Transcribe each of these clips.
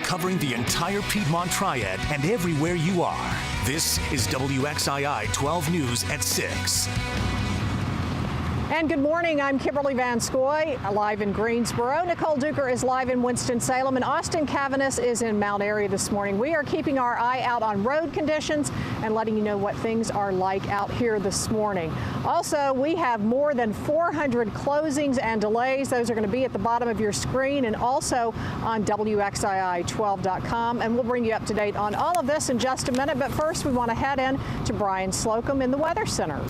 covering the entire Piedmont Triad and everywhere you are. This is WXII 12 News at 6. And good morning, I'm Kimberly Van Scoy, live in Greensboro. Nicole Duker is live in Winston-Salem, and Austin Cavanis is in Mount Airy this morning. We are keeping our eye out on road conditions and letting you know what things are like out here this morning. Also, we have more than 400 closings and delays. Those are going to be at the bottom of your screen and also on WXII12.com. And we'll bring you up to date on all of this in just a minute. But first, we want to head in to Brian Slocum in the Weather Center.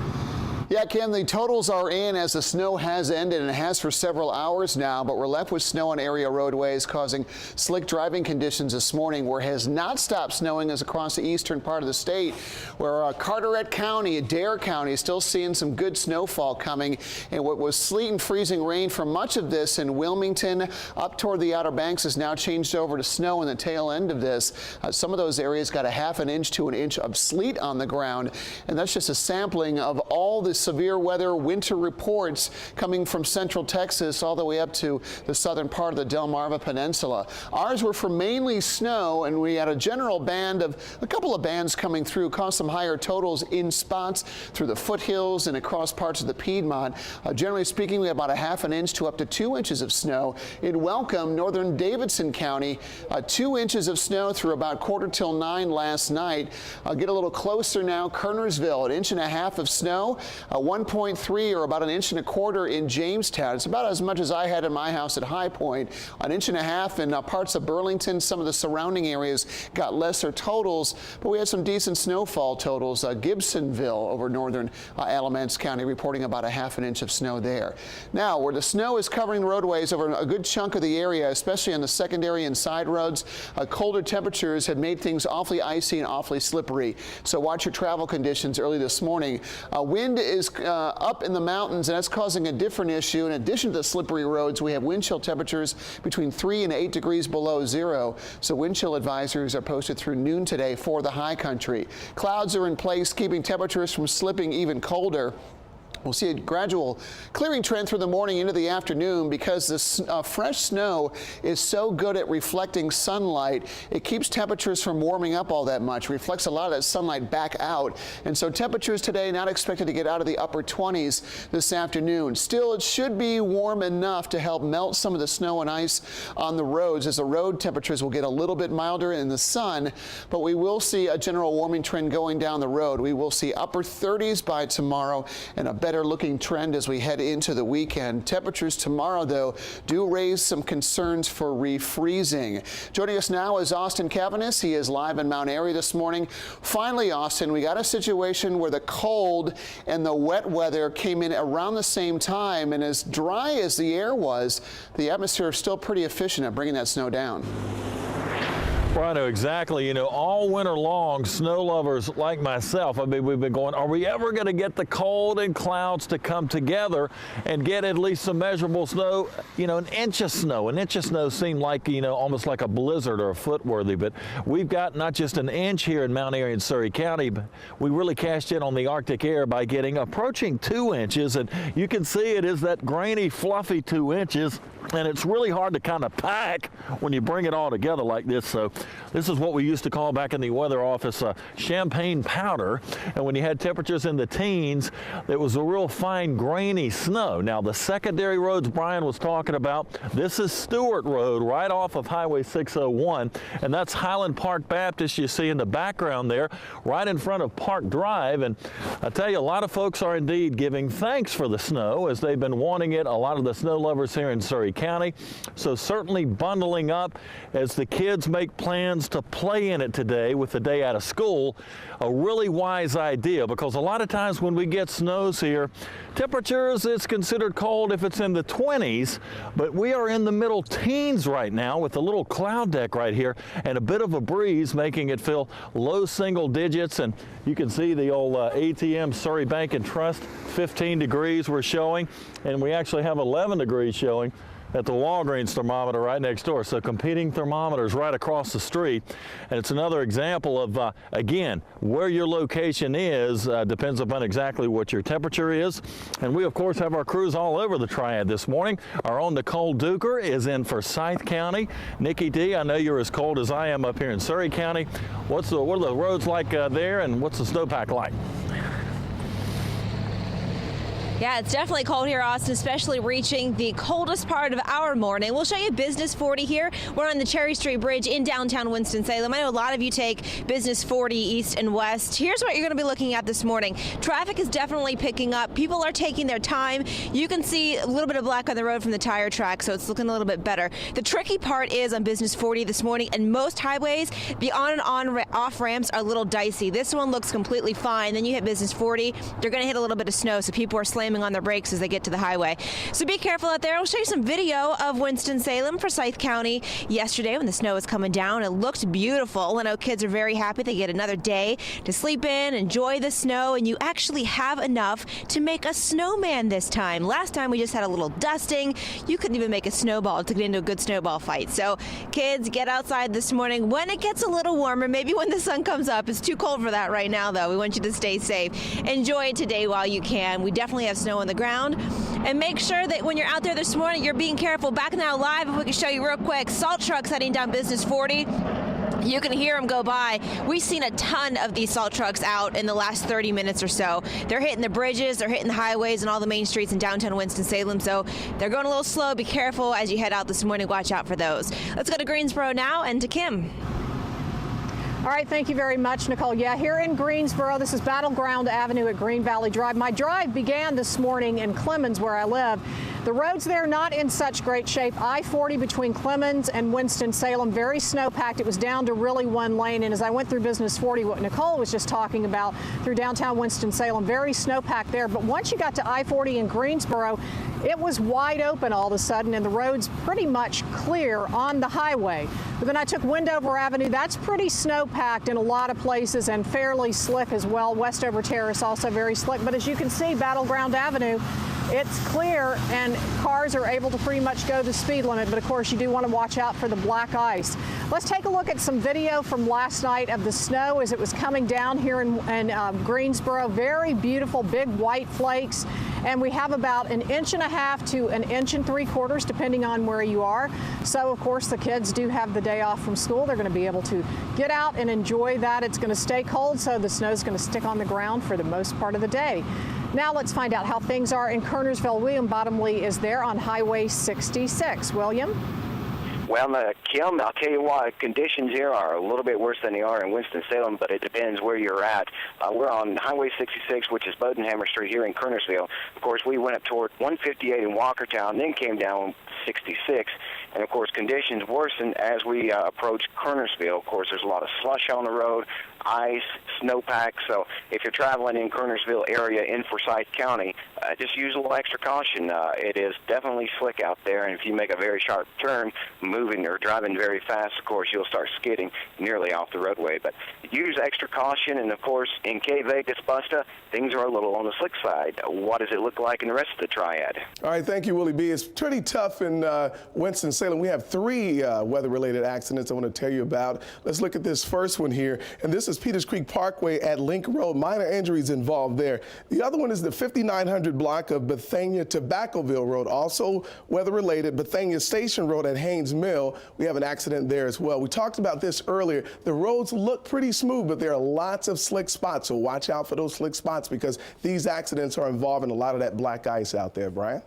Yeah, Kim, the totals are in as the snow has ended, and it has for several hours now, but we're left with snow on area roadways causing slick driving conditions this morning. Where it has not stopped snowing is across the eastern part of the state, where Carteret County, Adair County is still seeing some good snowfall coming, and what was sleet and freezing rain for much of this in Wilmington up toward the Outer Banks has now changed over to snow in the tail end of this. Some of those areas got a ½ an inch to an inch of sleet on the ground, and that's just a sampling of all the severe weather winter reports coming from central Texas all the way up to the southern part of the Delmarva Peninsula. Ours were for mainly snow, and we had a general a couple of bands coming through, caused some higher totals in spots through the foothills and across parts of the Piedmont. Generally speaking, we had about a ½ an inch to up to 2 inches of snow. In Welcome, northern Davidson County, 2 inches of snow through about 8:45 last night. Get a little closer now, Kernersville, 1.5 inches of snow. 1.3 or about 1.25 inches in Jamestown. It's about as much as I had in my house at High Point. 1.5 inches in parts of Burlington. Some of the surrounding areas got lesser totals, but we had some decent snowfall totals. Gibsonville over northern Alamance County reporting about a ½ an inch of snow there. Now, where the snow is covering the roadways over a good chunk of the area, especially on the secondary and side roads, colder temperatures have made things awfully icy and awfully slippery. So watch your travel conditions early this morning. Wind is up in the mountains, and that's causing a different issue. In addition to the slippery roads, we have wind chill temperatures between 3 and 8 degrees below zero. So wind chill advisories are posted through noon today for the high country. Clouds are in place, keeping temperatures from slipping even colder. We'll see a gradual clearing trend through the morning into the afternoon because this fresh snow is so good at reflecting sunlight. It keeps temperatures from warming up all that much, reflects a lot of that sunlight back out. And so temperatures today not expected to get out of the upper 20s this afternoon. Still, it should be warm enough to help melt some of the snow and ice on the roads, as the road temperatures will get a little bit milder in the sun, but we will see a general warming trend going down the road. We will see upper 30s by tomorrow and a better looking trend as we head into the weekend. Temperatures tomorrow, though, do raise some concerns for refreezing. Joining us now is Austin Cavanis. He is live in Mount Airy this morning. Finally, Austin, we got a situation where the cold and the wet weather came in around the same time, and as dry as the air was, the atmosphere is still pretty efficient at bringing that snow down. Right, exactly. You know, all winter long, snow lovers like myself, I mean, we've been going, are we ever going to get the cold and clouds to come together and get at least some measurable snow? You know, 1 inch of snow. 1 inch of snow seemed like, you know, almost like a blizzard or a foot worthy. But we've got not just 1 inch here in Mount Airy and Surry County, but we really cashed in on the Arctic air by getting approaching 2 inches. And you can see it is that grainy, fluffy 2 inches. And it's really hard to kind of pack when you bring it all together like this. So this is what we used to call back in the weather office champagne powder. And when you had temperatures in the teens, it was a real fine grainy snow. Now the secondary roads Brian was talking about, this is Stewart Road right off of Highway 601. And that's Highland Park Baptist you see in the background there, right in front of Park Drive. And I tell you, a lot of folks are indeed giving thanks for the snow as they've been wanting it. A lot of the snow lovers here in Surry County. So certainly bundling up as the kids make plans to play in it today with the day out of school. A really wise idea, because a lot of times when we get snows here, temperatures, it's considered cold if it's in the 20s, but we are in the middle teens right now with a little cloud deck right here and a bit of a breeze making it feel low single digits. And you can see the old ATM Surry Bank and Trust 15 degrees we're showing, and we actually have 11 degrees showing at the Walgreens thermometer right next door. So competing thermometers right across the street. And it's another example of, again, where your location is depends upon exactly what your temperature is. And we, of course, have our crews all over the Triad this morning. Our own Nicole Duker is in Forsyth County. Nikki D, I know you're as cold as I am up here in Surrey County. What are the roads like there, and what's the snowpack like? Yeah, it's definitely cold here, Austin, especially reaching the coldest part of our morning. We'll show you Business 40 here. We're on the Cherry Street Bridge in downtown Winston-Salem. I know a lot of you take Business 40 east and west. Here's what you're going to be looking at this morning. Traffic is definitely picking up. People are taking their time. You can see a little bit of black on the road from the tire track, so it's looking a little bit better. The tricky part is on Business 40 this morning, and most highways, the on and off ramps are a little dicey. This one looks completely fine. Then you hit Business 40, they're going to hit a little bit of snow, so people are slamming on their brakes as they get to the highway. So be careful out there. I'll show you some video of Winston-Salem, Forsyth County yesterday when the snow was coming down. It looked beautiful. I know kids are very happy they get another day to sleep in, enjoy the snow, and you actually have enough to make a snowman this time. Last time we just had a little dusting. You couldn't even make a snowball to get into a good snowball fight. So kids, get outside this morning when it gets a little warmer, maybe when the sun comes up. It's too cold for that right now, though. We want you to stay safe. Enjoy it today while you can. We definitely have snow on the ground, and make sure that when you're out there this morning, you're being careful. Back now live, if we can show you real quick, salt trucks heading down Business 40. You can hear them go by. We've seen a ton of these salt trucks out in the last 30 minutes or so. They're hitting the bridges, they're hitting the highways and all the main streets in downtown Winston-Salem, so they're going a little slow. Be careful as you head out this morning. Watch out for those. Let's go to Greensboro now and to Kim. All right, thank you very much, Nicole. Yeah, here in Greensboro, this is Battleground Avenue at Green Valley Drive. My drive began this morning in Clemens, where I live. The roads there not in such great shape. I-40 between Clemens and Winston-Salem, very snow-packed. It was down to really one lane. And as I went through Business 40, what Nicole was just talking about, through downtown Winston-Salem, very snow-packed there. But once you got to I-40 in Greensboro, it was wide open all of a sudden, and the road's pretty much clear on the highway. But then I took Wendover Avenue. That's pretty snow-packed in a lot of places and fairly slick as well. Westover Terrace also very slick. But as you can see, Battleground Avenue, it's clear and cars are able to pretty much go the speed limit, but of course you do want to watch out for the black ice. Let's take a look at some video from last night of the snow as it was coming down here in Greensboro. Very beautiful big white flakes, and we have about 1.5 inches to 1 3/4 inches depending on where you are. So of course the kids do have the day off from school. They're going to be able to get out and enjoy that. It's going to stay cold, so the snow is going to stick on the ground for the most part of the day. Now let's find out how things are in Kernersville. William Bottomley is there on Highway 66. William? Well, Kim, I'll tell you what, conditions here are a little bit worse than they are in Winston-Salem, but it depends where you're at. We're on Highway 66, which is Bodenhammer Street here in Kernersville. Of course, we went up toward 158 in Walkertown, then came down 66. And, of course, conditions worsen as we approach Kernersville. Of course, there's a lot of slush on the road, ice, snowpack. So if you're traveling in Kernersville area in Forsyth County, just use a little extra caution. It is definitely slick out there, and if you make a very sharp turn, moving or driving very fast, of course, you'll start skidding nearly off the roadway. But use extra caution, and, of course, in K-Vegas, Busta, things are a little on the slick side. What does it look like in the rest of the Triad? All right, thank you, Willie B. It's pretty tough in Winston-Salem. We have 3 weather-related accidents I want to tell you about. Let's look at this first one here, and this is Peters Creek Parkway at Link Road. Minor injuries involved there. The other one is the 5900 block of Bethania Tobaccoville Road, also weather-related. Bethania Station Road at Haynes Mill, we have an accident there as well. We talked about this earlier. The roads look pretty smooth, but there are lots of slick spots, so watch out for those slick spots because these accidents are involving a lot of that black ice out there, Brian.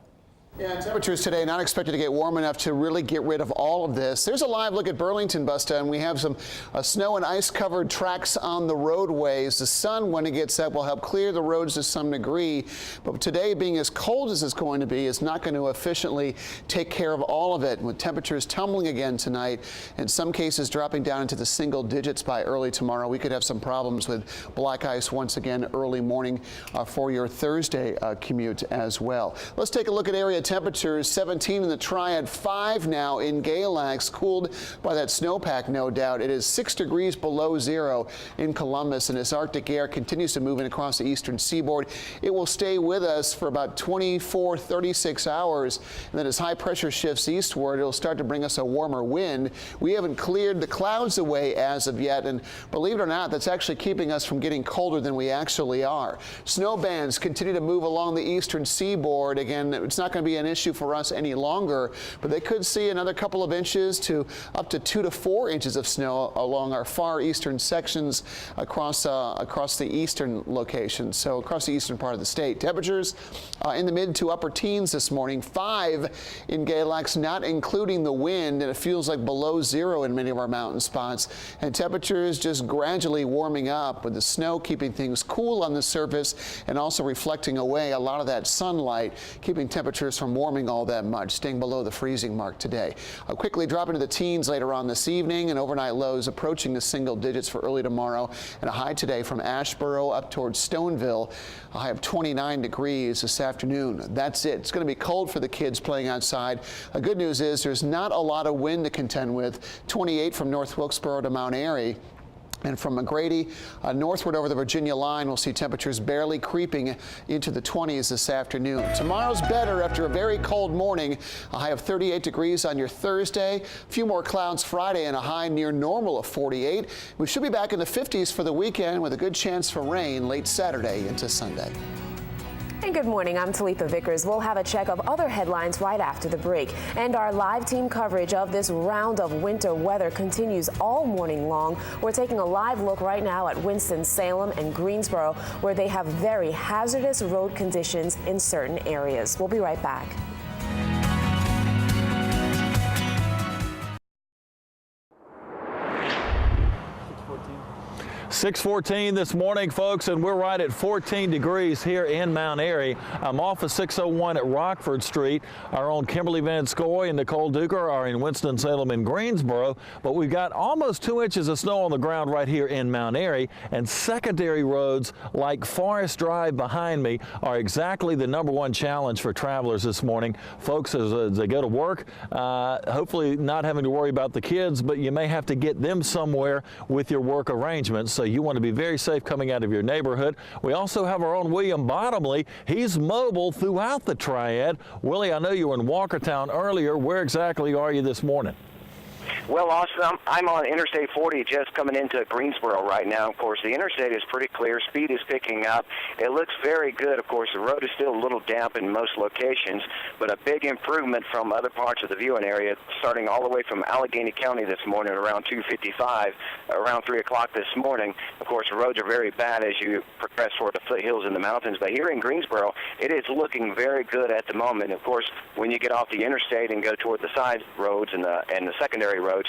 Yeah, temperatures today not expected to get warm enough to really get rid of all of this. There's a live look at Burlington, Busta, and we have some snow and ice-covered tracks on the roadways. The sun, when it gets up, will help clear the roads to some degree, but today, being as cold as it's going to be, is not going to efficiently take care of all of it. With temperatures tumbling again tonight, in some cases dropping down into the single digits by early tomorrow, we could have some problems with black ice once again early morning for your Thursday commute as well. Let's take a look at area temperatures, 17 in the Triad, 5 now in Galax, cooled by that snowpack, no doubt. It is 6 degrees below zero in Columbus, and as Arctic air continues to move in across the eastern seaboard, it will stay with us for about 24, 36 hours. And then as high pressure shifts eastward, it'll start to bring us a warmer wind. We haven't cleared the clouds away as of yet, and believe it or not, that's actually keeping us from getting colder than we actually are. Snow bands continue to move along the eastern seaboard. Again, it's not going to be an issue for us any longer, but they could see another couple of inches to up to 2 to 4 inches of snow along our far eastern sections across the eastern locations, so across the eastern part of the state. Temperatures in the mid to upper teens this morning, 5 in Galax, not including the wind, and it feels like below zero in many of our mountain spots. And temperatures just gradually warming up with the snow keeping things cool on the surface and also reflecting away a lot of that sunlight, keeping temperatures from warming all that much, staying below the freezing mark today. I'll quickly drop into the teens later on this evening, and overnight lows approaching the single digits for early tomorrow, and a high today from Asheboro up towards Stoneville, a high of 29 degrees this afternoon. That's it. It's going to be cold for the kids playing outside. The good news is there's not a lot of wind to contend with. 28 from North Wilkesboro to Mount Airy. And from McGrady northward over the Virginia line, we'll see temperatures barely creeping into the 20s this afternoon. Tomorrow's better after a very cold morning, a high of 38 degrees on your Thursday. A few more clouds Friday and a high near normal of 48. We should be back in the 50s for the weekend with a good chance for rain late Saturday into Sunday. And good morning, I'm Talitha Vickers. We'll have a check of other headlines right after the break. And our live team coverage of this round of winter weather continues all morning long. We're taking a live look right now at Winston-Salem and Greensboro, where they have very hazardous road conditions in certain areas. We'll be right back. 6:14 this morning, folks, and we're right at 14 degrees here in Mount Airy. I'm off of 601 at Rockford Street. Our own Kimberly Van Scoy and Nicole Duker are in Winston-Salem and Greensboro, but we've got almost 2 inches of snow on the ground right here in Mount Airy, and secondary roads like Forest Drive behind me are exactly the #1 challenge for travelers this morning. Folks, as they go to work, hopefully not having to worry about the kids, but you may have to get them somewhere with your work arrangements. So you want to be very safe coming out of your neighborhood. We also have our own William Bottomley. He's mobile throughout the Triad. Willie, I know you were in Walkertown earlier. Where exactly are you this morning? Well, Austin, I'm on Interstate 40 just coming into Greensboro right now. Of course, the interstate is pretty clear. Speed is picking up. It looks very good. Of course, the road is still a little damp in most locations, but a big improvement from other parts of the viewing area, starting all the way from Allegheny County this morning around 2:55, around 3 o'clock this morning. Of course, the roads are very bad as you progress toward the foothills in the mountains, but here in Greensboro, it is looking very good at the moment. Of course, when you get off the interstate and go toward the side roads and the secondary roads,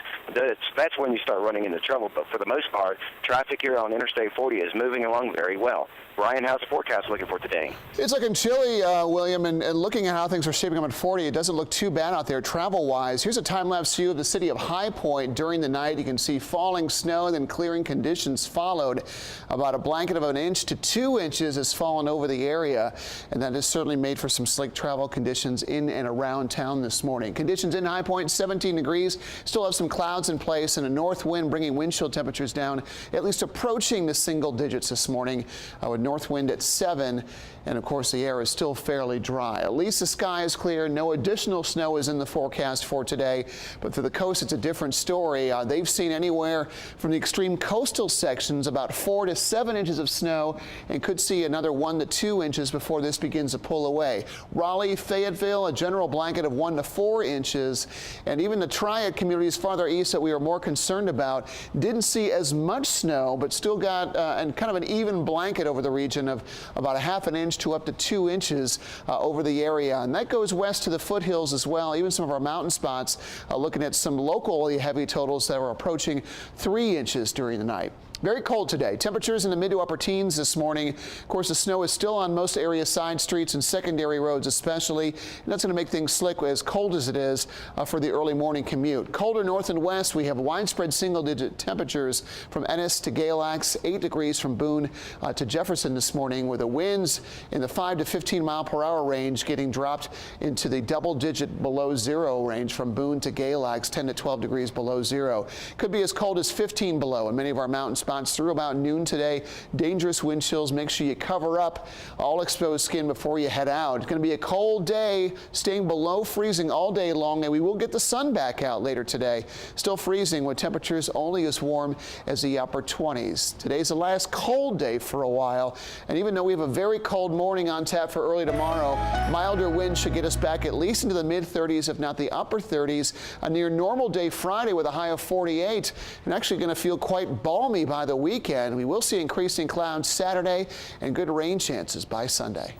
that's when you start running into trouble. But for the most part, traffic here on Interstate 40 is moving along very well. Brian, how's the forecast looking for today? It's looking chilly, William, and looking at how things are shaping up at 40, it doesn't look too bad out there travel-wise. Here's a time-lapse view of the city of High Point during the night. You can see falling snow and then clearing conditions followed. About a blanket of 1 inch to 2 inches has fallen over the area, and that has certainly made for some slick travel conditions in and around town this morning. Conditions in High Point, 17 degrees. Still have some clouds in place and a north wind bringing wind chill temperatures down, at least approaching the single digits this morning, with north wind at 7, and of course the air is still fairly dry. At least the sky is clear. No additional snow is in the forecast for today, but for the coast it's a different story. They've seen anywhere from the extreme coastal sections about 4 to 7 inches of snow, and could see another 1 to 2 inches before this begins to pull away. Raleigh, Fayetteville, a general blanket of 1 to 4 inches, and even the Triad communities farther east that we are more concerned about didn't see as much snow, but still got and kind of an even blanket over the region of about a ½ inch to up to 2 inches over the area. And that goes west to the foothills as well. Even some of our mountain spots looking at some locally heavy totals that were approaching 3 inches during the night. Very cold today. Temperatures in the mid to upper teens this morning. Of course, the snow is still on most area side streets and secondary roads especially. And that's going to make things slick as cold as it is for the early morning commute. Colder north and west. We have widespread single-digit temperatures from Ennis to Galax, 8 degrees from Boone to Jefferson this morning, with the winds in the 5 to 15 mile per hour range getting dropped into the double-digit below zero range from Boone to Galax, 10 to 12 degrees below zero. Could be as cold as 15 below in many of our mountain spots through about noon today. Dangerous wind chills. Make sure you cover up all exposed skin before you head out. It's going to be a cold day, staying below freezing all day long, and we will get the sun back out later today. Still freezing with temperatures only as warm as the upper 20s. Today's the last cold day for a while, and even though we have a very cold morning on tap for early tomorrow, milder winds should get us back at least into the mid 30s, if not the upper 30s. A near normal day Friday with a high of 48, and actually going to feel quite balmy by the weekend. We will see increasing clouds Saturday and good rain chances by Sunday.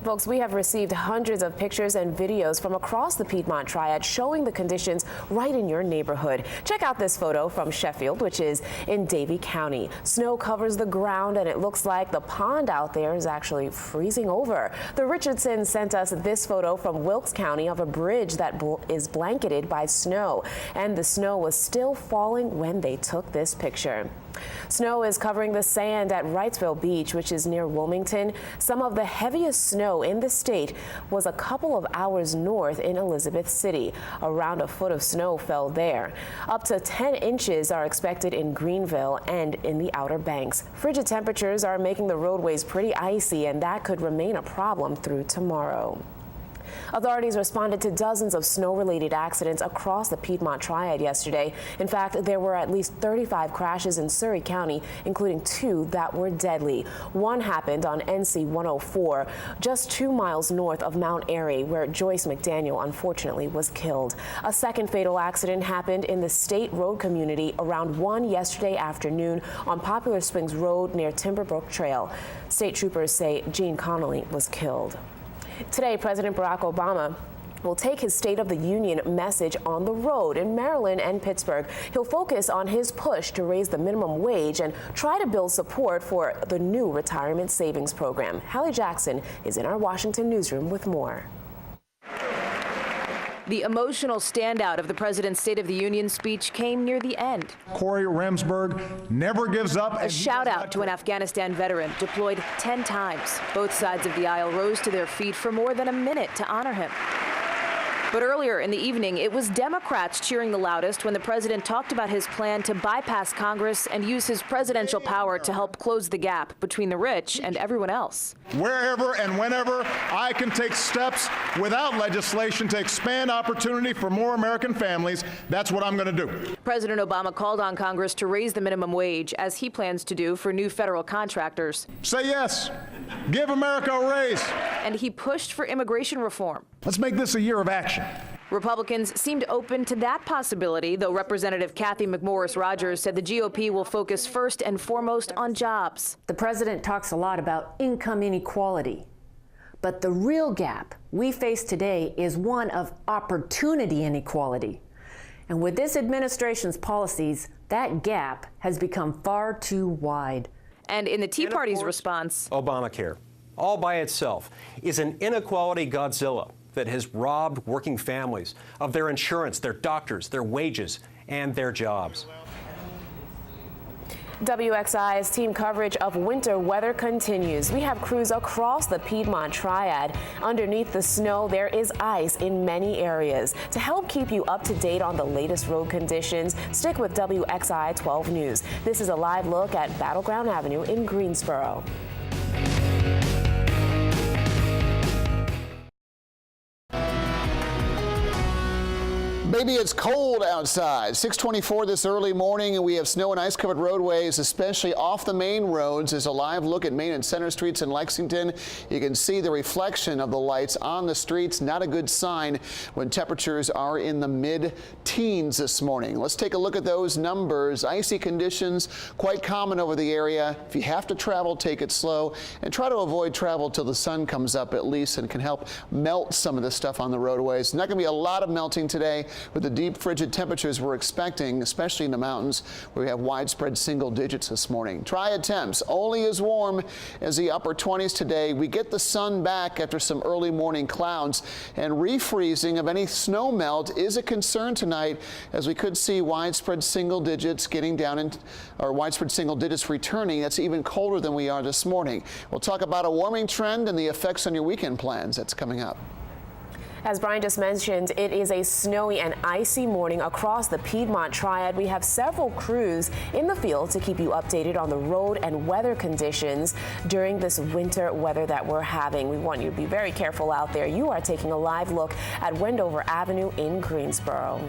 Folks, we have received hundreds of pictures and videos from across the Piedmont Triad showing the conditions right in your neighborhood. Check out this photo from Sheffield, which is in Davie County. Snow covers the ground and it looks like the pond out there is actually freezing over. The Richardsons sent us this photo from Wilkes County of a bridge that is blanketed by snow, and the snow was still falling when they took this picture. Snow is covering the sand at Wrightsville Beach, which is near Wilmington. Some of the heaviest snow in the state was a couple of hours north in Elizabeth City. Around a foot of snow fell there. Up to 10 inches are expected in Greenville and in the Outer Banks. Frigid temperatures are making the roadways pretty icy, and that could remain a problem through tomorrow. Authorities responded to dozens of snow-related accidents across the Piedmont Triad yesterday. In fact, there were at least 35 crashes in Surry County, including 2 that were deadly. One happened on NC 104, just 2 miles north of Mount Airy, where Joyce McDaniel unfortunately was killed. A second fatal accident happened in the State Road community around 1 yesterday afternoon on Poplar Springs Road near Timberbrook Trail. State troopers say Gene Connolly was killed. Today, President Barack Obama will take his State of the Union message on the road in Maryland and Pittsburgh. He'll focus on his push to raise the minimum wage and try to build support for the new retirement savings program. Hallie Jackson is in our Washington newsroom with more. The emotional standout of the president's State of the Union speech came near the end. Corey Remsburg never gives up. A shout out to an Afghanistan veteran deployed 10 times. Both sides of the aisle rose to their feet for more than a minute to honor him. But earlier in the evening, it was Democrats cheering the loudest when the president talked about his plan to bypass Congress and use his presidential power to help close the gap between the rich and everyone else. Wherever and whenever I can take steps without legislation to expand opportunity for more American families, that's what I'm going to do. President Obama called on Congress to raise the minimum wage, as he plans to do for new federal contractors. Say yes. Give America a raise. And he pushed for immigration reform. Let's make this a year of action. Republicans seemed open to that possibility, though Representative Kathy McMorris Rogers said the GOP will focus first and foremost on jobs. The president talks a lot about income inequality, but the real gap we face today is one of opportunity inequality. And with this administration's policies, that gap has become far too wide. And in the Tea Party's response, Obamacare, all by itself, is an inequality Godzilla that has robbed working families of their insurance, their doctors, their wages, and their jobs. WXI's team coverage of winter weather continues. We have crews across the Piedmont Triad. Underneath the snow, there is ice in many areas. To help keep you up to date on the latest road conditions, stick with WXI 12 News. This is a live look at Battleground Avenue in Greensboro. Maybe it's cold outside. 6:24 this early morning, and we have snow and ice-covered roadways, especially off the main roads. There's a live look at Main and Center Streets in Lexington. You can see the reflection of the lights on the streets. Not a good sign when temperatures are in the mid-teens this morning. Let's take a look at those numbers. Icy conditions, quite common over the area. If you have to travel, take it slow and try to avoid travel till the sun comes up at least, and can help melt some of the stuff on the roadways. Not going to be a lot of melting today. with the deep frigid temperatures we're expecting, especially in the mountains where we have widespread single digits this morning. Triad temps only as warm as the upper 20s today. We get the sun back after some early morning clouds, and refreezing of any snow melt is a concern tonight, as we could see widespread single digits getting down widespread single digits returning. That's even colder than we are this morning. We'll talk about a warming trend and the effects on your weekend plans. That's coming up. As Brian just mentioned, it is a snowy and icy morning across the Piedmont Triad. We have several crews in the field to keep you updated on the road and weather conditions during this winter weather that we're having. We want you to be very careful out there. You are taking a live look at Wendover Avenue in Greensboro.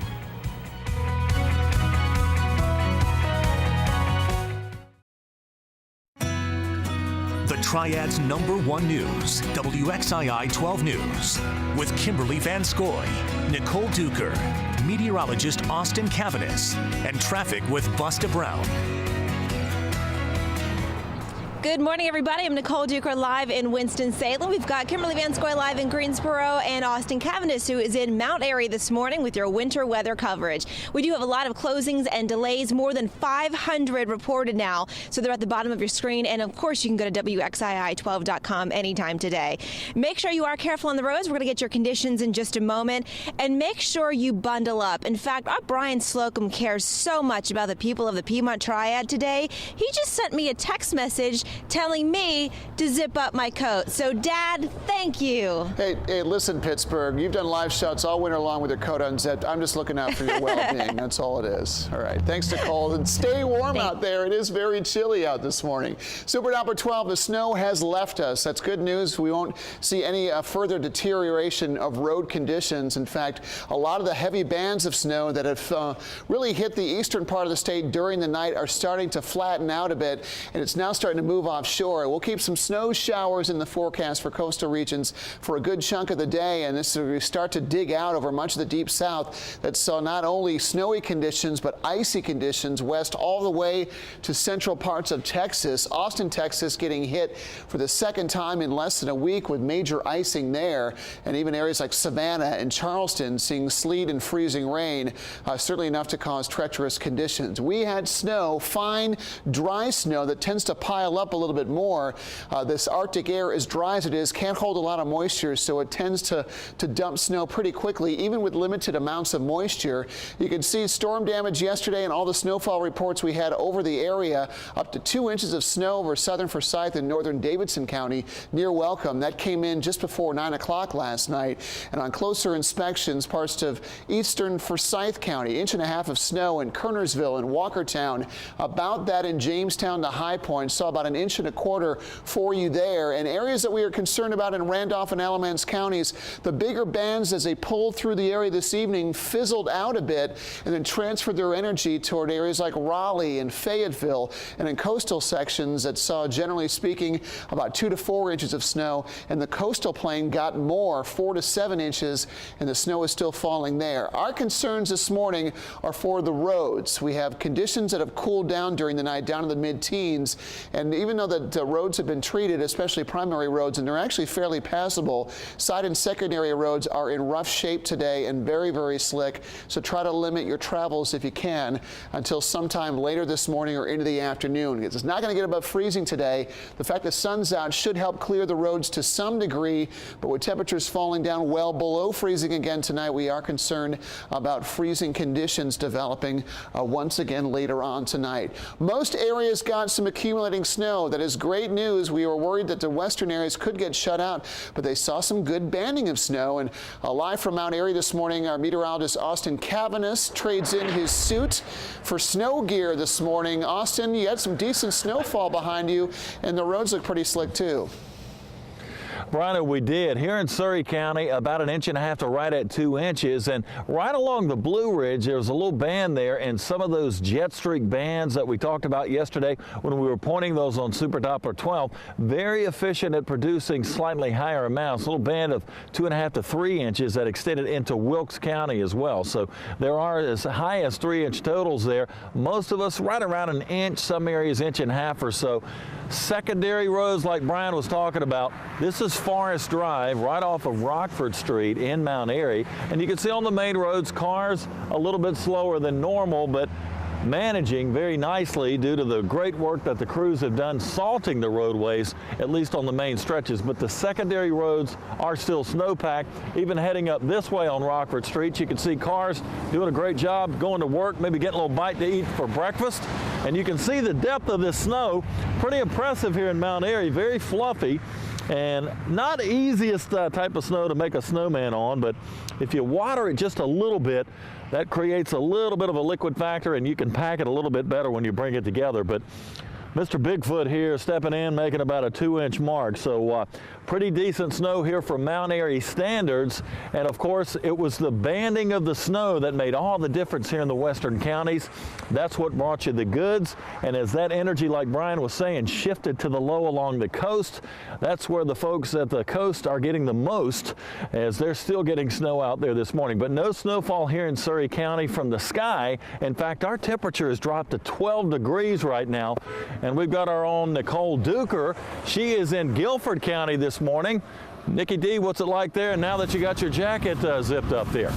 The Triad's #1 news, WXII 12 News, with Kimberly Van Scoy, Nicole Duker, meteorologist Austin Cavanis, and traffic with Busta Brown. Good morning, everybody. I'm Nicole Duker, live in Winston-Salem. We've got Kimberly Van Scoy live in Greensboro and Austin Cavanis, who is in Mount Airy this morning with your winter weather coverage. We do have a lot of closings and delays, more than 500 reported now, so they're at the bottom of your screen. And of course, you can go to WXII12.com anytime today. Make sure you are careful on the roads. We're going to get your conditions in just a moment, and make sure you bundle up. In fact, our Brian Slocum cares so much about the people of the Piedmont Triad today. He just sent me a text message telling me to zip up my coat. So, Dad, thank you. Hey, listen, Pittsburgh, you've done live shots all winter long with your coat unzipped. I'm just looking out for your well-being. That's all it is. All right. Thanks, Nicole. And stay warm out there. It is very chilly out this morning. Super Doppler 12, the snow has left us. That's good news. We won't see any further deterioration of road conditions. In fact, a lot of the heavy bands of snow that have really hit the eastern part of the state during the night are starting to flatten out a bit, and it's now starting to move offshore. We'll keep some snow showers in the forecast for coastal regions for a good chunk of the day, and this will start to dig out over much of the deep south that saw not only snowy conditions but icy conditions west all the way to central parts of Texas. Austin, Texas getting hit for the second time in less than a week with major icing there, and even areas like Savannah and Charleston seeing sleet and freezing rain, certainly enough to cause treacherous conditions. We had snow, fine, dry snow that tends to pile up a little bit more. This Arctic air, as dry as it is, can't hold a lot of moisture, so it tends to dump snow pretty quickly, even with limited amounts of moisture. You can see storm damage yesterday and all the snowfall reports we had over the area. Up to 2 inches of snow over southern Forsyth and northern Davidson County near Welcome. That came in just before 9 o'clock last night. And on closer inspections, parts of eastern Forsyth County, 1.5 inches of snow in Kernersville and Walkertown. About that in Jamestown to High Point. Saw about 1.25 inches for you there. And areas that we are concerned about in Randolph and Alamance counties, the bigger bands as they pulled through the area this evening fizzled out a bit and then transferred their energy toward areas like Raleigh and Fayetteville, and in coastal sections that saw, generally speaking, about 2 to 4 inches of snow, and the coastal plain got more, 4 to 7 inches, and the snow is still falling there. Our concerns this morning are for the roads. We have conditions that have cooled down during the night, down to the mid-teens, and even though the roads have been treated, especially primary roads, and they're actually fairly passable, side and secondary roads are in rough shape today and very, very slick, so try to limit your travels if you can until sometime later this morning or into the afternoon. It's not going to get above freezing today. The fact the sun's out should help clear the roads to some degree, but with temperatures falling down well below freezing again tonight, we are concerned about freezing conditions developing once again later on tonight. Most areas got some accumulating snow. That is great news. We were worried that the western areas could get shut out, but they saw some good banding of snow. And live from Mount Airy this morning, our meteorologist Austin Cavanis trades in his suit for snow gear this morning. Austin, you had some decent snowfall behind you, and the roads look pretty slick too. Brian, we did. Here in Surry County, about 1.5 inches to right at 2 inches. And right along the Blue Ridge, there was a little band there, and some of those jet streak bands that we talked about yesterday when we were pointing those on Super Doppler 12, very efficient at producing slightly higher amounts. A little band of 2.5 to 3 inches that extended into Wilkes County as well. So there are as high as 3-inch totals there. Most of us right around 1 inch, some areas 1.5 inches or so. Secondary roads like Brian was talking about, this is Forest Drive right off of Rockford Street in Mount Airy. And you can see on the main roads, cars a little bit slower than normal, but managing very nicely due to the great work that the crews have done salting the roadways, at least on the main stretches. But the secondary roads are still snowpacked. Even heading up this way on Rockford Street, you can see cars doing a great job going to work, maybe getting a little bite to eat for breakfast. And you can see the depth of this snow. Pretty impressive here in Mount Airy, very fluffy. And not the easiest type of snow to make a snowman on, but if you water it just a little bit, that creates a little bit of a liquid factor, and you can pack it a little bit better when you bring it together. But Mr. Bigfoot here stepping in, making about a 2-inch mark. So pretty decent snow here from Mount Airy standards. And of course, it was the banding of the snow that made all the difference here in the western counties. That's what brought you the goods. And as that energy, like Brian was saying, shifted to the low along the coast, that's where the folks at the coast are getting the most, as they're still getting snow out there this morning. But no snowfall here in Surrey County from the sky. In fact, our temperature has dropped to 12 degrees right now. And we've got our own Nicole Duker. She is in Guilford County this morning. Nikki D, what's it like there now that you got your jacket zipped up there?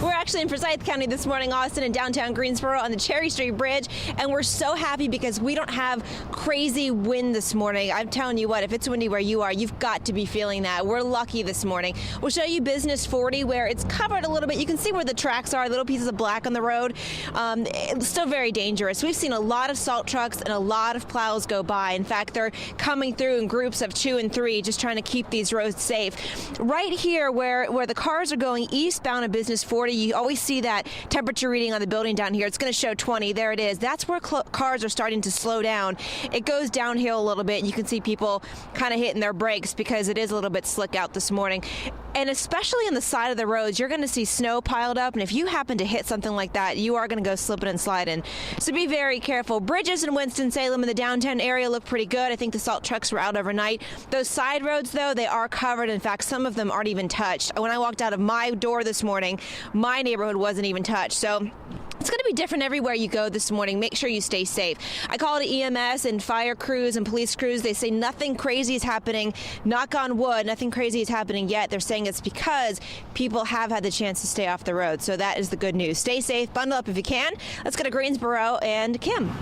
We're actually in Forsyth County this morning, Austin, and downtown Greensboro on the Cherry Street Bridge, and we're so happy because we don't have crazy wind this morning. I'm telling you what, if it's windy where you are, you've got to be feeling that. We're lucky this morning. We'll show you Business 40, where it's covered a little bit. You can see where the tracks are, little pieces of black on the road. It's still very dangerous. We've seen a lot of salt trucks and a lot of plows go by. In fact, they're coming through in groups of 2 and 3, just trying to keep these roads safe. Right here, where the cars are going eastbound of Business 40, you always see that temperature reading on the building down here. It's going to show 20. There it is. That's where cars are starting to slow down. It goes downhill a little bit. You can see people kind of hitting their brakes because it is a little bit slick out this morning. And especially on the side of the roads, you're going to see snow piled up. And if you happen to hit something like that, you are going to go slipping and sliding. So be very careful. Bridges in Winston-Salem in the downtown area look pretty good. I think the salt trucks were out overnight. Those side roads, though, they are covered. In fact, some of them aren't even touched. When I walked out of my door this morning, my neighborhood wasn't even touched. So it's going to be different everywhere you go this morning. Make sure you stay safe. I called EMS and fire crews and police crews. They say nothing crazy is happening. Knock on wood, nothing crazy is happening yet. They're saying it's because people have had the chance to stay off the road. So that is the good news. Stay safe, bundle up if you can. Let's go to Greensboro and Kim.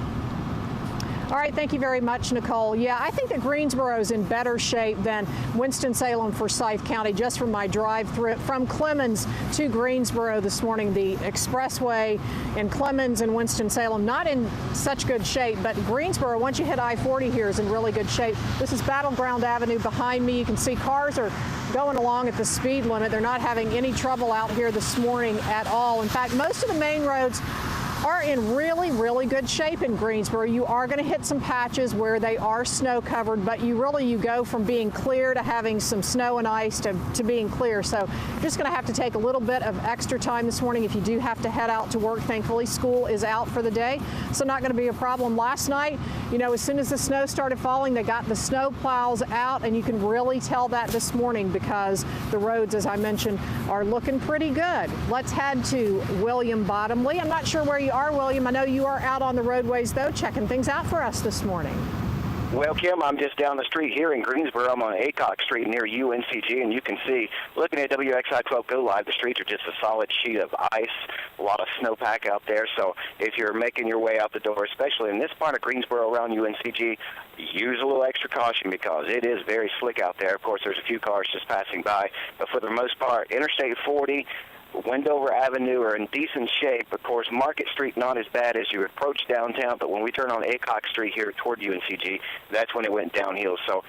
All right, thank you very much, Nicole. Yeah, I think that Greensboro is in better shape than Winston-Salem, Forsyth County, just from my drive through from Clemens to Greensboro this morning. The expressway in Clemens and Winston-Salem, not in such good shape, but Greensboro, once you hit I-40 here, is in really good shape. This is Battleground Avenue behind me. You can see cars are going along at the speed limit. They're not having any trouble out here this morning at all. In fact, most of the main roads are in really, really good shape in Greensboro. You are going to hit some patches where they are snow covered, but you go from being clear to having some snow and ice to being clear. So you're just going to have to take a little bit of extra time this morning if you do have to head out to work. Thankfully, school is out for the day, so not going to be a problem. Last night, as soon as the snow started falling, they got the snow plows out, and you can really tell that this morning because the roads, as I mentioned, are looking pretty good. Let's head to William Bottomley. I'm not sure where you are, William. I know you are out on the roadways, though, checking things out for us this morning. Well, Kim, I'm just down the street here in Greensboro. I'm on Aycock Street near UNCG, and you can see, looking at WXII 12 Go Live, the streets are just a solid sheet of ice, a lot of snowpack out there. So if you're making your way out the door, especially in this part of Greensboro around UNCG, use a little extra caution because it is very slick out there. Of course, there's a few cars just passing by, but for the most part, Interstate 40, Wendover Avenue are in decent shape. Of course, Market Street not as bad as you approach downtown, but when we turn on Aycock Street here toward UNCG, that's when it went downhill. So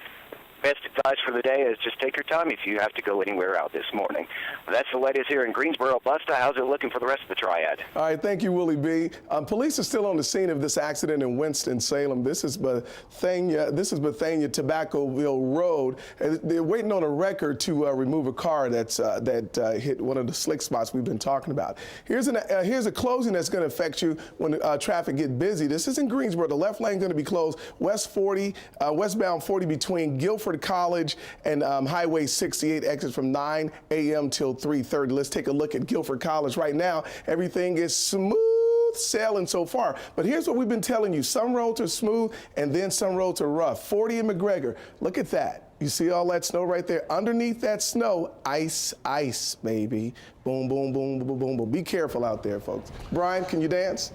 best advice for the day is just take your time if you have to go anywhere out this morning. That's the latest here in Greensboro. Busta, how's it looking for the rest of the Triad? All right, thank you, Willie B. Police are still on the scene of this accident in Winston-Salem. This is Bethania Tobaccoville Road. They're waiting on a record to remove a car that hit one of the slick spots we've been talking about. Here's a closing that's going to affect you when traffic gets busy. This is in Greensboro. The left lane going to be closed. Westbound 40 between Guilford College and Highway 68 exits from 9 a.m. till 3:30. Let's take a look at Guilford College right now. Everything is smooth sailing so far. But here's what we've been telling you. Some roads are smooth and then some roads are rough. 40 in McGregor. Look at that. You see all that snow right there? Underneath that snow, ice, ice, baby. Boom, boom, boom, boom, boom, boom. Be careful out there, folks. Brian, can you dance?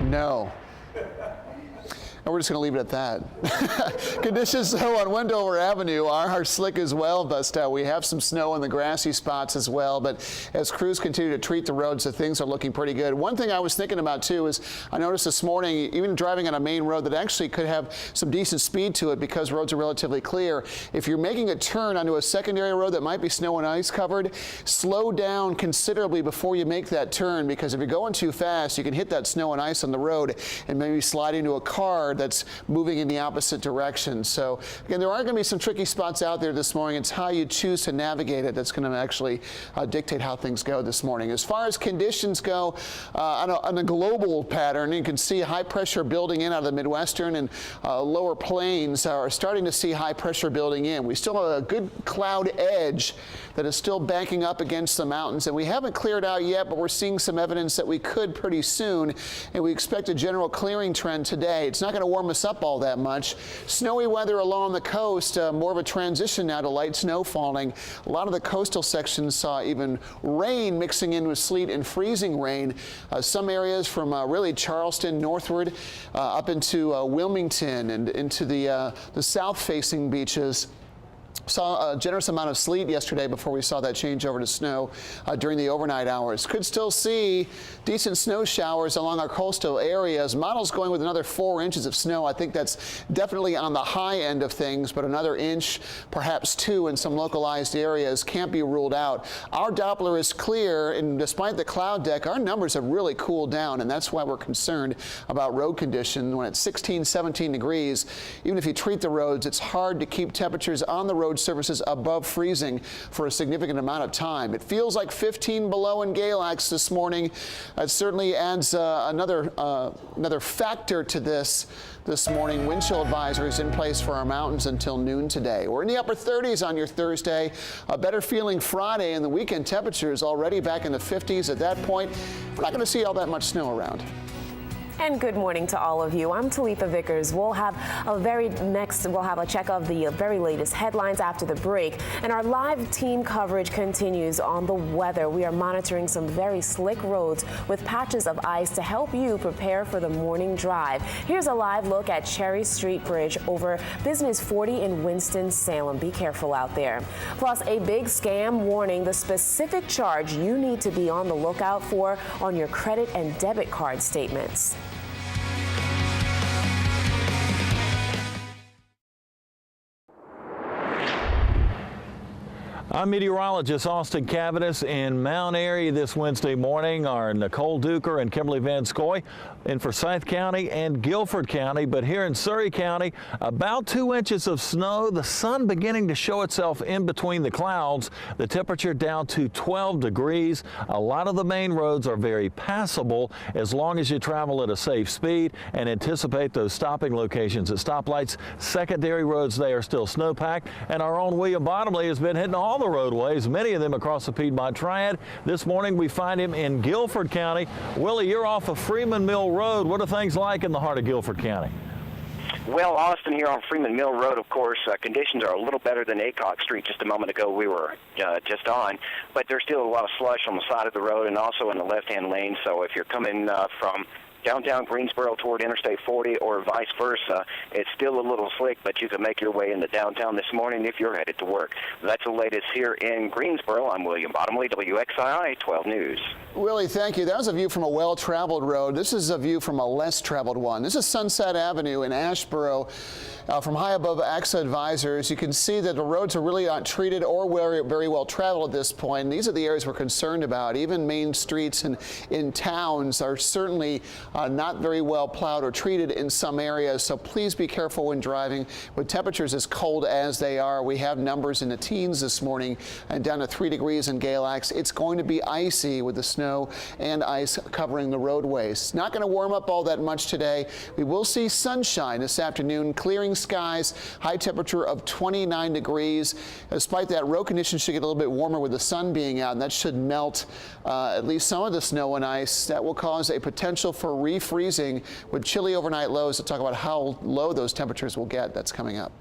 No. And we're just going to leave it at that. Conditions, though, on Wendover Avenue are slick as well, but we have some snow in the grassy spots as well. But as crews continue to treat the roads, things are looking pretty good. One thing I was thinking about, too, is I noticed this morning, even driving on a main road that actually could have some decent speed to it because roads are relatively clear. If you're making a turn onto a secondary road that might be snow and ice covered, slow down considerably before you make that turn, because if you're going too fast, you can hit that snow and ice on the road and maybe slide into a car that's moving in the opposite direction. So again, there are going to be some tricky spots out there this morning. It's how you choose to navigate it that's going to actually dictate how things go this morning. As far as conditions go, on a global pattern, you can see high pressure building in out of the Midwestern and lower plains are starting to see high pressure building in. We still have a good cloud edge that is still banking up against the mountains, and we haven't cleared out yet, but we're seeing some evidence that we could pretty soon, and we expect a general clearing trend today. It's not going to warm us up all that much. Snowy weather along the coast, more of a transition now to light snow falling. A lot of the coastal sections saw even rain mixing in with sleet and freezing rain. Some areas from really Charleston northward up into Wilmington and into the south-facing beaches. Saw a generous amount of sleet yesterday before we saw that change over to snow during the overnight hours. Could still see decent snow showers along our coastal areas. Models going with another 4 inches of snow. I think that's definitely on the high end of things, but another inch, perhaps 2 in some localized areas can't be ruled out. Our Doppler is clear, and despite the cloud deck, our numbers have really cooled down, and that's why we're concerned about road conditions. When it's 16, 17 degrees, even if you treat the roads, it's hard to keep temperatures on the road surfaces above freezing for a significant amount of time. It feels like 15 below in Galax this morning. It certainly adds another factor to this morning. Wind chill advisories in place for our mountains until noon today. We're in the upper 30s on your Thursday. A better feeling Friday, and the weekend temperatures already back in the 50s. At that point, we're not going to see all that much snow around. And good morning to all of you. I'm Talitha Vickers. We'll have a check of the very latest headlines after the break. And our live team coverage continues on the weather. We are monitoring some very slick roads with patches of ice to help you prepare for the morning drive. Here's a live look at Cherry Street Bridge over Business 40 in Winston-Salem. Be careful out there. Plus, a big scam warning, the specific charge you need to be on the lookout for on your credit and debit card statements. I'm meteorologist Austin Cavanis in Mount Airy this Wednesday morning. Our Nicole Duker and Kimberly Van Scoy in Forsyth County and Guilford County. But here in Surrey County, about 2 inches of snow. The sun beginning to show itself in between the clouds. The temperature down to 12 degrees. A lot of the main roads are very passable as long as you travel at a safe speed and anticipate those stopping locations at stoplights. Secondary roads, they are still snowpacked. And our own William Bottomley has been hitting all the roadways, many of them across the Piedmont Triad. This morning we find him in Guilford County. Willie, you're off of Freeman Mill Road. What are things like in the heart of Guilford County? Well, Austin, here on Freeman Mill Road, of course, conditions are a little better than Aycock Street just a moment ago we were just on, but there's still a lot of slush on the side of the road and also in the left-hand lane, so if you're coming from downtown Greensboro toward Interstate 40 or vice versa, it's still a little slick, but you can make your way into downtown this morning if you're headed to work. That's the latest here in Greensboro. I'm William Bottomley, WXII 12 News. Willie, thank you. That was a view from a well-traveled road. This is a view from a less-traveled one. This is Sunset Avenue in Ashboro. From high above AXA advisors, you can see that the roads are really not treated or very well traveled at this point. And these are the areas we're concerned about. Even main streets in towns are certainly not very well plowed or treated in some areas, so please be careful when driving. With temperatures as cold as they are, we have numbers in the teens this morning and down to 3 degrees in Galax. It's going to be icy with the snow and ice covering the roadways. It's not going to warm up all that much today. We will see sunshine this afternoon, clearing skies, high temperature of 29 degrees. Despite that, road conditions should get a little bit warmer with the sun being out, and that should melt at least some of the snow and ice. That will cause a potential for refreezing with chilly overnight lows. To talk about how low those temperatures will get, that's coming up.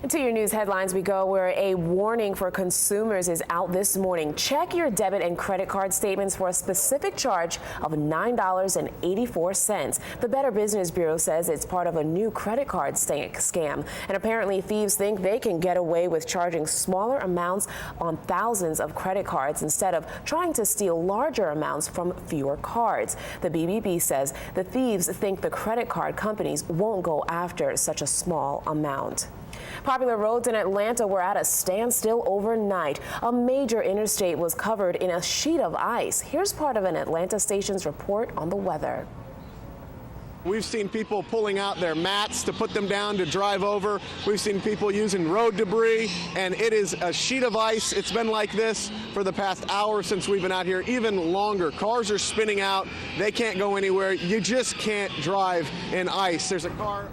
To your news headlines we go, where a warning for consumers is out this morning. Check your debit and credit card statements for a specific charge of $9.84. The Better Business Bureau says it's part of a new credit card scam. And apparently thieves think they can get away with charging smaller amounts on thousands of credit cards instead of trying to steal larger amounts from fewer cards. The BBB says the thieves think the credit card companies won't go after such a small amount. Popular roads in Atlanta were at a standstill overnight. A major interstate was covered in a sheet of ice. Here's part of an Atlanta station's report on the weather. We've seen people pulling out their mats to put them down to drive over. We've seen people using road debris, and it is a sheet of ice. It's been like this for the past hour since we've been out here, even longer. Cars are spinning out. They can't go anywhere. You just can't drive in ice. There's a car.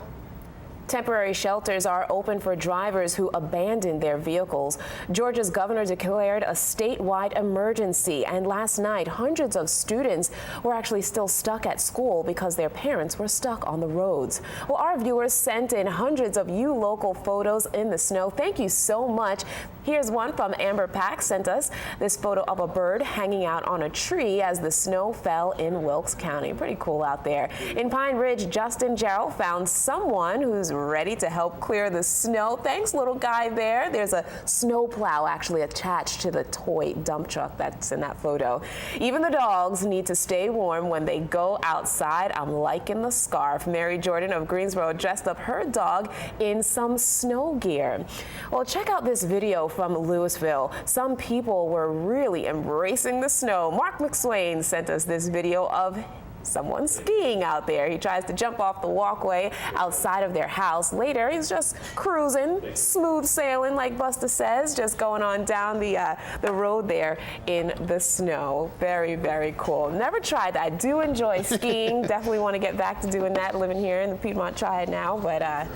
Temporary shelters are open for drivers who abandoned their vehicles. Georgia's governor declared a statewide emergency, and last night hundreds of students were actually still stuck at school because their parents were stuck on the roads. Well, our viewers sent in hundreds of local photos in the snow. Thank you so much. Here's one from Amber Pack, sent us this photo of a bird hanging out on a tree as the snow fell in Wilkes County. Pretty cool out there. In Pine Ridge, Justin Jarrell found someone who's ready to help clear the snow. Thanks, little guy there. There's a snow plow actually attached to the toy dump truck that's in that photo. Even the dogs need to stay warm when they go outside. I'm liking the scarf. Mary Jordan of Greensboro dressed up her dog in some snow gear. Well, check out this video from Louisville. Some people were really embracing the snow. Mark McSwain sent us this video of someone skiing out there. He tries to jump off the walkway outside of their house. Later, he's just cruising, smooth sailing, like Busta says, just going on down the road there in the snow. Very, very cool. Never tried that. I do enjoy skiing. Definitely want to get back to doing that, living here in the Piedmont Triad now, but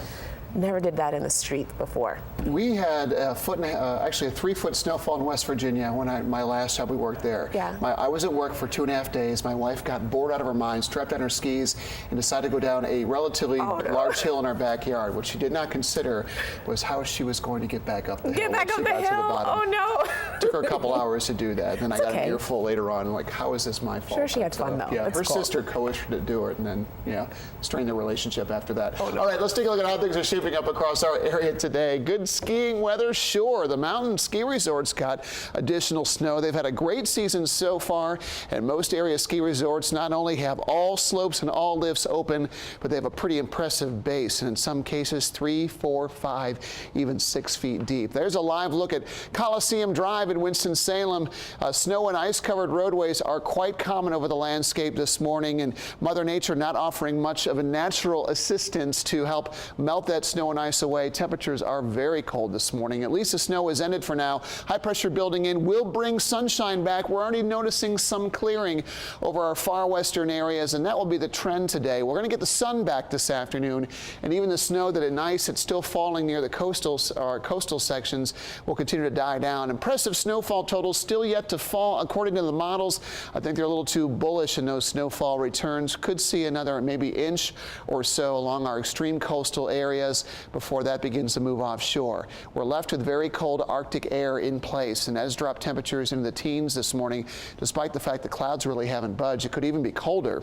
never did that in the street before. We had actually a 3-foot snowfall in West Virginia when my last job we worked there. Yeah. I was at work for 2.5 days. My wife got bored out of her mind, strapped on her skis, and decided to go down a relatively large hill in our backyard. What she did not consider was how she was going to get back up the hill. Get back up the hill? Oh no. Took her a couple hours to do that. Then I got an earful later on, like, how is this my fault? Sure, she had fun though. Yeah, That's her cool. sister coached her to do it, and then strained the relationship after that. Oh, no. All right, let's take a look at how things are shaping up across our area today. Good skiing weather, sure. The mountain ski resorts got additional snow. They've had a great season so far, and most area ski resorts not only have all slopes and all lifts open, but they have a pretty impressive base, and in some cases 3, 4, 5, even 6 feet deep. There's a live look at Coliseum Drive in Winston-Salem. Snow and ice-covered roadways are quite common over the landscape this morning, and Mother Nature not offering much of a natural assistance to help melt that snow and ice away. Temperatures are very cold this morning. At least the snow is ended for now. High pressure building in will bring sunshine back. We're already noticing some clearing over our far western areas, and that will be the trend today. We're going to get the sun back this afternoon, and even the snow that at night it's still falling near the coastal sections will continue to die down. Impressive snowfall totals still yet to fall according to the models. I think they're a little too bullish in those snowfall returns. Could see another maybe inch or so along our extreme coastal areas before that begins to move offshore. We're left with very cold Arctic air in place, and as dropped temperatures into the teens this morning, despite the fact the clouds really haven't budged. It could even be colder.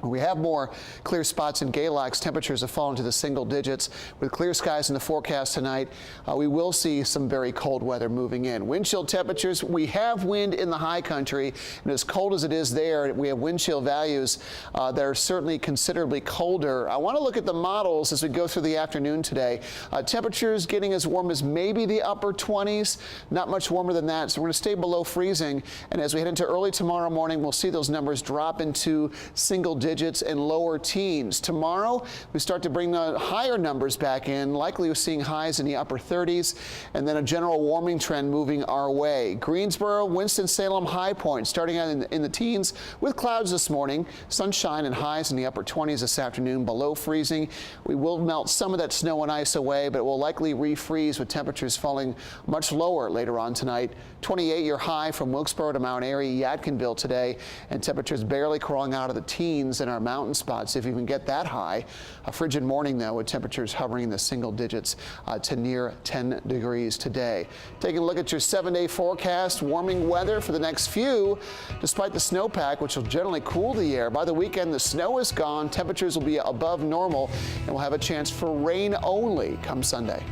We have more clear spots in Galax. Temperatures have fallen to the single digits. With clear skies in the forecast tonight, we will see some very cold weather moving in. Wind chill temperatures, we have wind in the high country, and as cold as it is there, we have wind chill values that are certainly considerably colder. I want to look at the models as we go through the afternoon today. Temperatures getting as warm as maybe the upper 20s, not much warmer than that, so we're going to stay below freezing. And as we head into early tomorrow morning, we'll see those numbers drop into single digits digits and lower teens. Tomorrow, we start to bring the higher numbers back in, likely seeing highs in the upper 30s, and then a general warming trend moving our way. Greensboro, Winston-Salem, High Point starting out in the teens with clouds this morning, sunshine and highs in the upper 20s this afternoon, below freezing. We will melt some of that snow and ice away, but it will likely refreeze with temperatures falling much lower later on tonight. 28-year high from Wilkesboro to Mount Airy, Yadkinville today, and temperatures barely crawling out of the teens in our mountain spots, if you can get that high. A frigid morning, though, with temperatures hovering in the single digits to near 10 degrees today. Taking a look at your 7-day forecast, warming weather for the next few, despite the snowpack, which will generally cool the air. By the weekend, the snow is gone, temperatures will be above normal, and we'll have a chance for rain only come Sunday.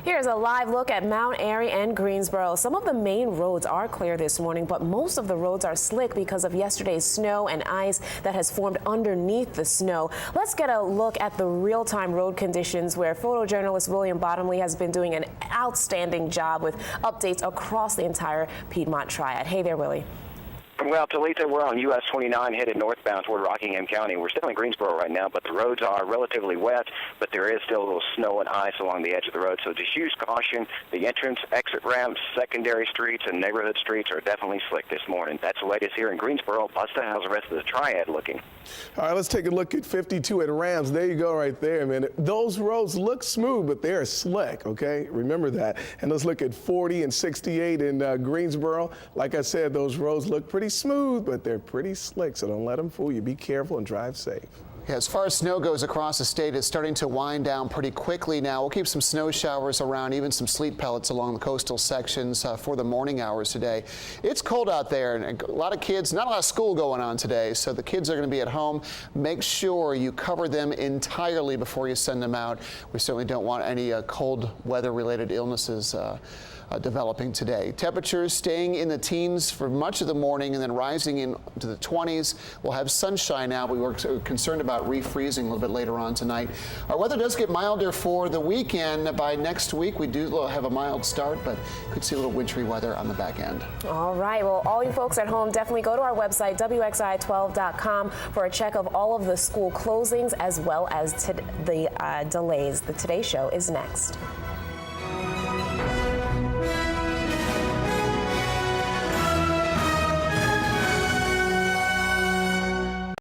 Here's a live look at Mount Airy and Greensboro. Some of the main roads are clear this morning, but most of the roads are slick because of yesterday's snow and ice that has formed underneath the snow. Let's get a look at the real-time road conditions, where photojournalist William Bottomley has been doing an outstanding job with updates across the entire Piedmont Triad. Hey there, Willie. Well, Talita, we're on US 29 headed northbound toward Rockingham County. We're still in Greensboro right now, but the roads are relatively wet, but there is still a little snow and ice along the edge of the road. So just use caution. The entrance, exit ramps, secondary streets, and neighborhood streets are definitely slick this morning. That's the latest here in Greensboro. Busta, how's the rest of the Triad looking? All right, let's take a look at 52 at Rams. There you go right there, man. Those roads look smooth, but they're slick, okay? Remember that. And let's look at 40 and 68 in Greensboro. Like I said, those roads look pretty smooth, but they're pretty slick, so don't let them fool you. Be careful and drive safe. Yeah, as far as snow goes across the state, it's starting to wind down pretty quickly now. We'll keep some snow showers around, even some sleet pellets along the coastal sections for the morning hours today. It's cold out there, and a lot of kids, not a lot of school going on today, so the kids are going to be at home. Make sure you cover them entirely before you send them out. We certainly don't want any cold weather-related illnesses developing today. Temperatures staying in the teens for much of the morning and then rising into the 20s. We'll have sunshine now. We were concerned about refreezing a little bit later on tonight. Our weather does get milder for the weekend. By next week, we do have a mild start, but could see a little wintry weather on the back end. All right. Well, all you folks at home, definitely go to our website, WXII12.com, for a check of all of the school closings as well as the delays. The Today Show is next.